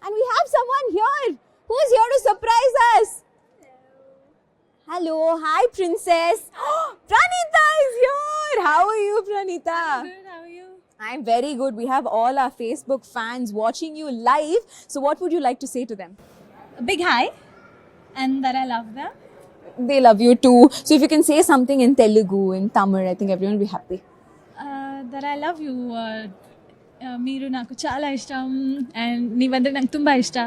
And we have someone here who's here to surprise us. Hello, hi princess. Pranita is here. How are you, Pranita? Good, how are you? I'm very good. We have all our Facebook fans watching you live. So what would you like to say to them? A big hi, and that I love them. They love you too. So if you can say something in Telugu, in Tamil, I think everyone will be happy. That I love you. మీరు నాకు చాలా ఇష్టం and నీవంటే నాకు తుంబా ఇష్టం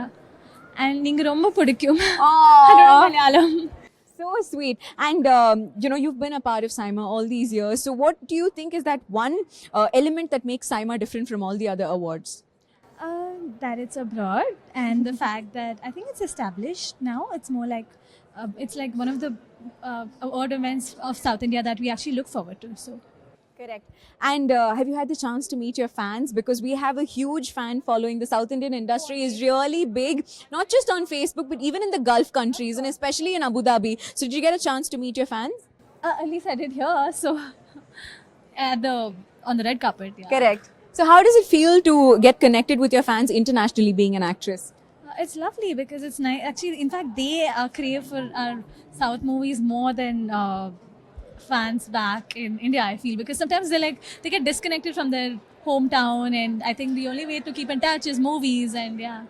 and నీకు ரொம்ப పిడిக்கும். Malayalam. So sweet. And you've been a part of Saima all these years. So what do you think is that one element that makes Saima different from all the other awards? That it's abroad and the fact that I think it's established now. It's more like it's like one of the award events of South India that we actually look forward to. So. Correct. And have you had the chance to meet your fans? Because we have a huge fan following. The South Indian industry is really big, not just on Facebook, but even in the Gulf countries and especially in Abu Dhabi. So did you get a chance to meet your fans? At least I did here. So on the red carpet. Yeah. Correct. So how does it feel to get connected with your fans internationally being an actress? It's lovely because it's nice. Actually, in fact, they crave for our South movies more than fans back in India, I feel, because sometimes they get disconnected from their hometown, and I think the only way to keep in touch is movies, and yeah.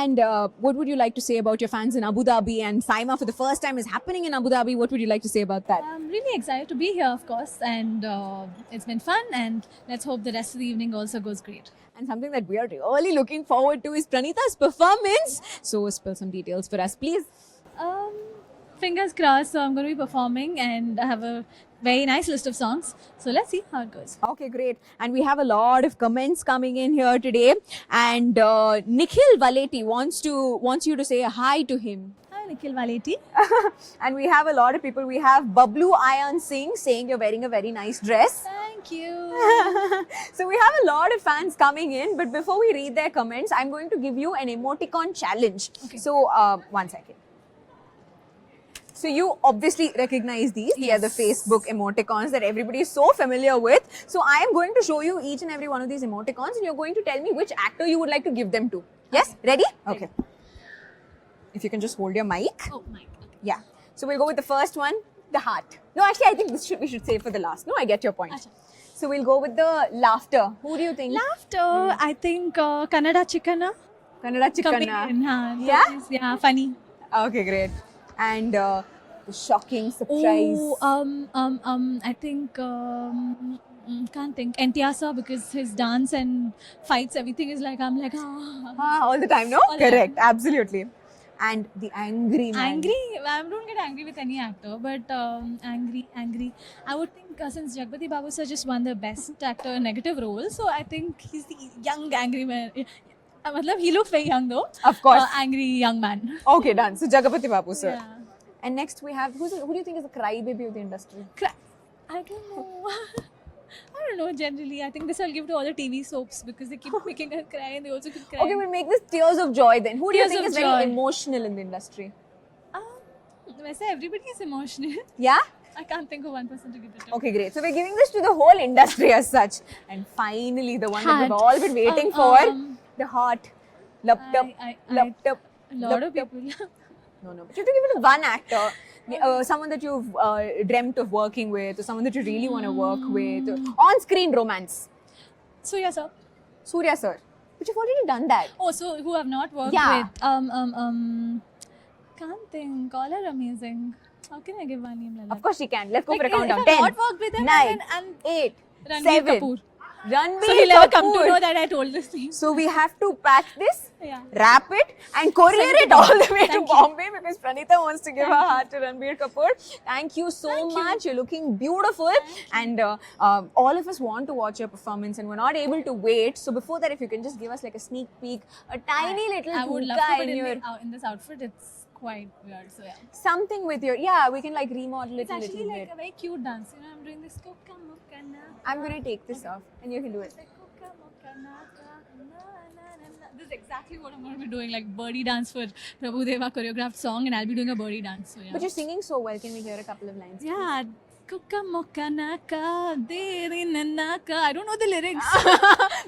And what would you like to say about your fans in Abu Dhabi? And Saima for the first time is happening in Abu Dhabi. What would you like to say about that? I'm really excited to be here, of course, and it's been fun, and let's hope the rest of the evening also goes great. And something that we are really looking forward to is Pranita's performance. So spill some details for us, please. Fingers crossed. So I'm going to be performing, and I have a very nice list of songs. So let's see how it goes. Okay, great. And we have a lot of comments coming in here today. And Nikhil Valeti wants you to say a hi to him. Hi, Nikhil Valeti. And we have a lot of people. We have Bablu Ayan Singh saying you're wearing a very nice dress. Thank you. So we have a lot of fans coming in. But before we read their comments, I'm going to give you an emoticon challenge. Okay. So one second. So you obviously recognize these. They are the Facebook emoticons that everybody is so familiar with. So I am going to show you each and every one of these emoticons, and you're going to tell me which actor you would like to give them to. Yes? Ready? Okay. If you can just hold your mic. Oh my God. Yeah. So we'll go with the first one, the heart. No, actually, I think we should save for the last. No, I get your point. Achha. So we'll go with the laughter. Who do you think? Laughter. I think Kannada Chickana. Kannada Chickana. Yeah? Yeah, funny. Okay, great. And the shocking surprise. I think can't think NTR sir, because his dance and fights, everything is like I'm like All the time, no? All the Correct, absolutely. And the angry man. angry. I don't get angry with any actor, but angry. I would think since Jagpati Babu sir just won the best actor negative role, so I think he's the young angry man. He looks very young though. Of course. Angry young man. Okay, done. So Jagapati Babu, sir. Yeah. And next we have, who do you think is the crybaby of the industry? I don't know. I don't know generally. I think this I'll give to all the TV soaps because they keep making her cry and they also keep crying. Okay, we'll make this tears of joy then. Who do you Tears think of is very joy. emotional in the industry? I say everybody is emotional. Yeah? I can't think of one person to give it to. Okay, great. So we're giving this to the whole industry as such. And finally, the one that we've Heart. all been waiting for, the heart. Lup tup, lup tup. A lot of lup tup. people. No. But you have to give it to one actor. Someone that you've dreamt of working with, or someone that you really want to work with. On-screen romance. So yeah, sir. Surya sir. But you've already done that. Oh, so who have not worked Yeah. with? Can't think. All are amazing. How can I give one name? Lala? Of course she can. Let's go for a countdown. If I've 10, not worked with him, 9, and 8, Ranbir 7. Kapoor. Ranbir So he'll never come to Kapoor. know that I told this thing. So we have to pack this, Yeah. wrap it, and courier Send it to all the way to Thank you. Bombay because Pranita wants to give her heart to Ranbir Kapoor. Thank you so much. You're looking beautiful. And all of us want to watch your performance and we're not able to wait. So before that, if you can just give us like a sneak peek, a tiny little I would love hookah to, but in your... in this outfit, it's quite weird. So yeah. Something with your... Yeah, we can like remodel it It's a actually little like bit. a very cute dance. You know, I'm doing this coca mocha na. I'm going to take this off and you can do it. Coca mocha na, na, na, na, na. This is exactly what I'm going to be doing, like birdie dance for Prabhu Deva choreographed song, and I'll be doing a birdie dance. So yeah. But you're singing so well. Can we hear a couple of lines? Yeah. Kuka moka naka, deri nanaka. I don't know the lyrics.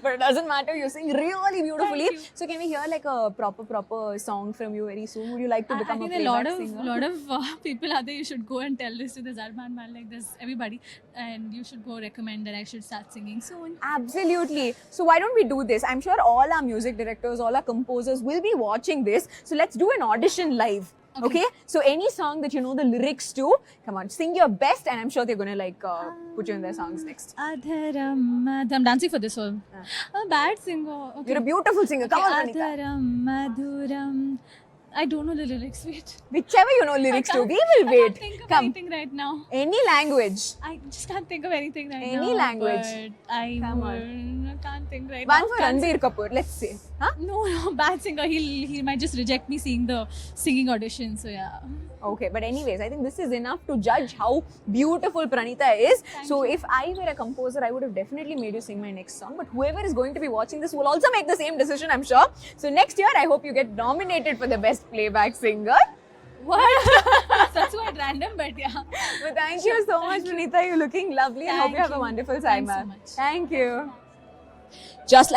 But it doesn't matter. You sing really beautifully. Thank you. So can we hear like a proper song from you very soon? Would you like to I become think a a lot playback of singer? people out there. You should go and tell this to the Zarban man, like this, everybody, and you should go recommend that I should start singing soon. Absolutely. So why don't we do this? I'm sure all our music directors, all our composers will be watching this. So let's do an audition live. Okay. So any song that you know the lyrics to, come on, sing your best, and I'm sure they're gonna like put you in their songs next. Adharam, I'm dancing for this one. A bad singer. Okay. You're a beautiful singer. Come on, Pranita. Adharam, madhuram. I don't know the lyrics. Wait. Whichever you know lyrics to, we will I wait. can't think of Come. anything right now. Any language. I just can't think of anything right now. Any language. But I Come can't think right One now. for Can't Ranbir Kapoor. Let's see. Huh? No, bad singer. He might just reject me seeing the singing audition. So yeah. Okay, but anyways, I think this is enough to judge how beautiful Pranita is. So if I were a composer, I would have definitely made you sing my next song. But whoever is going to be watching this will also make the same decision, I'm sure. So next year, I hope you get nominated for the best playback singer. What? That's quite random, but yeah. But thank you so much, Pranita. You're looking lovely, and hope Thank you have a you. wonderful time. Thanks so much. Thank you. Just like